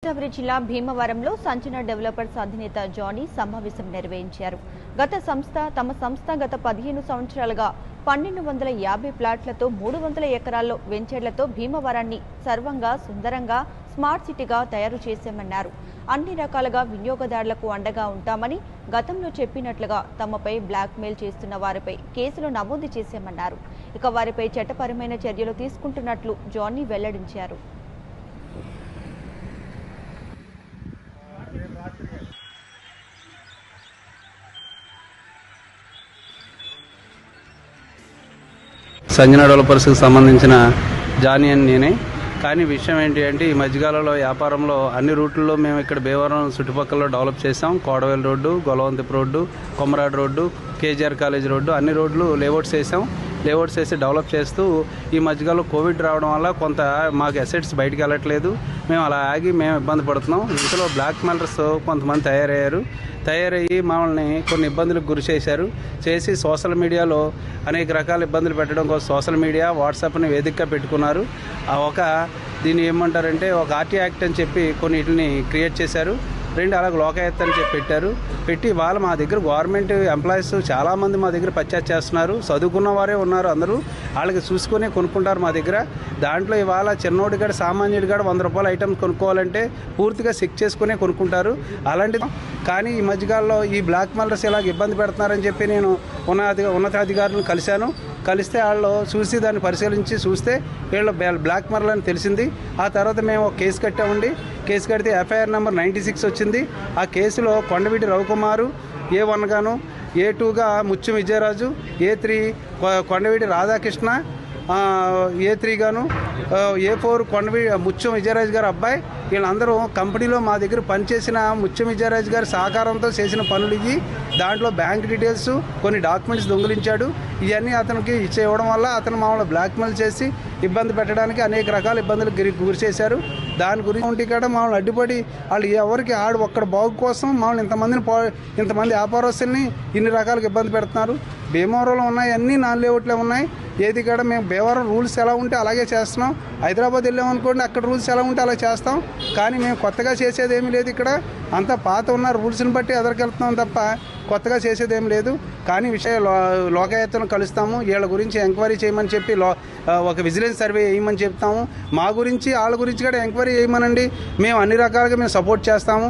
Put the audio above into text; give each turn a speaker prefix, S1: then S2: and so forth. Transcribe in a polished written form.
S1: గోదావరి జిల్లా భీమవరంలో సంచన డెవలపర్స్ అధినేత జానీ సమావేశం నిర్వహించారు. తమ సంస్థ గత 15 సంవత్సరాలుగా 1250 ప్లాట్లతో 300 ఎకరాల్లో వెంచర్లతో భీమవరాన్ని సర్వంగా సుందరంగా స్మార్ట్ సిటీగా తయారు చేశామన్నారు. అన్ని రకాలుగా వినియోగదారులకు అండగా ఉంటామని గతంలో చెప్పినట్లుగా తమపై బ్లాక్మెయిల్ చేస్తున్న వారిపై కేసులు నమోదు చేశామన్నారు. ఇక వారిపై చట్టపరమైన చర్యలు తీసుకుంటున్నట్లు జానీ వెల్లడించారు.
S2: సంజన డెవలపర్స్కి సంబంధించిన జానీ అని నేనే. కానీ విషయం ఏంటి అంటే ఈ మధ్యకాలంలో వ్యాపారంలో అన్ని రూట్లలో మేము ఇక్కడ భీమవరం చుట్టుపక్కల డెవలప్ చేసాం. Kodavelu road, Golavanthipu road, Komaradu road, KGR college road అన్ని రోడ్లు లేఅవుట్స్ వేసాం. లేఅవుట్స్ వేసి డెవలప్ చేస్తూ ఈ మధ్యకాలంలో కోవిడ్ రావడం వల్ల కొంత మాకు అసెట్స్ బయటికి వెళ్ళట్లేదు. మేము అలా ఆగి మేము ఇబ్బంది పడుతున్నాం. ఇందులో బ్లాక్ మెయిలర్స్ కొంతమంది తయారయ్యి మమ్మల్ని కొన్ని ఇబ్బందులకు గురి చేసి సోషల్ మీడియాలో అనేక రకాల ఇబ్బందులు పెట్టడం కోసం సోషల్ మీడియా వాట్సాప్ని వేదికగా పెట్టుకున్నారు. దీన్ని ఏమంటారంటే ఒక ఆర్టీ యాక్ట్ అని చెప్పి కొన్నిటిని క్రియేట్ చేశారు. అలాగే లోకాయుక్త అని చెప్పి పెట్టి వాళ్ళు మా దగ్గర గవర్నమెంట్ ఎంప్లాయీస్ చాలామంది మా దగ్గర పర్చేస్ చేస్తున్నారు. చదువుకున్న వారే ఉన్నారు. అందరూ వాళ్ళకి చూసుకునే కొనుక్కుంటారు మా దగ్గర. దాంట్లో ఇవాళ చిన్నోడి కాడ సామాన్యుడి కాడ 100 రూపాయల ఐటమ్స్ కొనుక్కోవాలంటే పూర్తిగా చెక్ చేసుకునే కొనుక్కుంటారు. అలాంటిది కానీ ఈ మధ్యకాలంలో ఈ బ్లాక్ మెయిలర్స్ ఇలాగ ఇబ్బంది పెడుతున్నారని చెప్పి నేను ఉన్నతాధికారులను కలిస్తే వాళ్ళు చూసి దాన్ని పరిశీలించి చూస్తే వీళ్ళు బ్లాక్ మెయిల్ అని తెలిసింది. ఆ తర్వాత మేము కేసు కట్టామండి. కేసు కడితే ఎఫ్ఐఆర్ నెంబర్ 96 వచ్చింది. ఆ కేసులో కొండవీటి రవికుమారు A1 గాను, A2గా ముత్యం విజయరాజు, A3 కొండవీటి రాధాకృష్ణ, A3 గాను, A4 ముత్యం విజయరాజు గారు అబ్బాయి. వీళ్ళందరూ కంపెనీలో మా దగ్గర పనిచేసిన ముత్యం విజయరాజు గారి సహకారంతో చేసిన పనులు ఇవి. దాంట్లో బ్యాంక్ డీటెయిల్స్, కొన్ని డాక్యుమెంట్స్ దొంగిలించాడు. ఇవన్నీ అతనికి ఇవ్వడం వల్ల అతను మమ్మల్ని బ్లాక్మెయిల్ చేసి ఇబ్బంది పెట్టడానికి అనేక రకాల ఇబ్బందులకు గురి చేశారు. దాని గురించి ఇక్కడ మమ్మల్ని అడ్డుపడి వాళ్ళు ఎవరికి ఒక్కడ బాగు కోసం మమ్మల్ని ఇంతమంది వ్యాపారస్తుల్ని ఇన్ని రకాలుగా ఇబ్బంది పెడుతున్నారు. భీమవరంలో ఉన్నాయి అన్నీ 4 లేఅవుట్లే ఉన్నాయి. ఏది కూడా మేము భీమవరం రూల్స్ ఎలా ఉంటే అలాగే చేస్తున్నాం. హైదరాబాద్ వెళ్ళామనుకోండి, అక్కడ రూల్స్ ఎలా ఉంటే అలా చేస్తాం. కానీ మేము కొత్తగా చేసేది ఏమీ లేదు. ఇక్కడ అంతా పాత ఉన్న రూల్స్ని బట్టి ఎదరికెళ్తున్నాం తప్ప కొత్తగా చేసేది ఏం లేదు. కానీ లోకాయుక్తను కలుస్తాము. వీళ్ళ గురించి ఎంక్వైరీ చేయమని చెప్పి ఒక విజిలెన్స్ సర్వే వేయమని చెప్తాము. మా గురించి వాళ్ళ గురించి కూడా ఎంక్వైరీ చేయమనండి. మేము అన్ని రకాలుగా సపోర్ట్ చేస్తాము.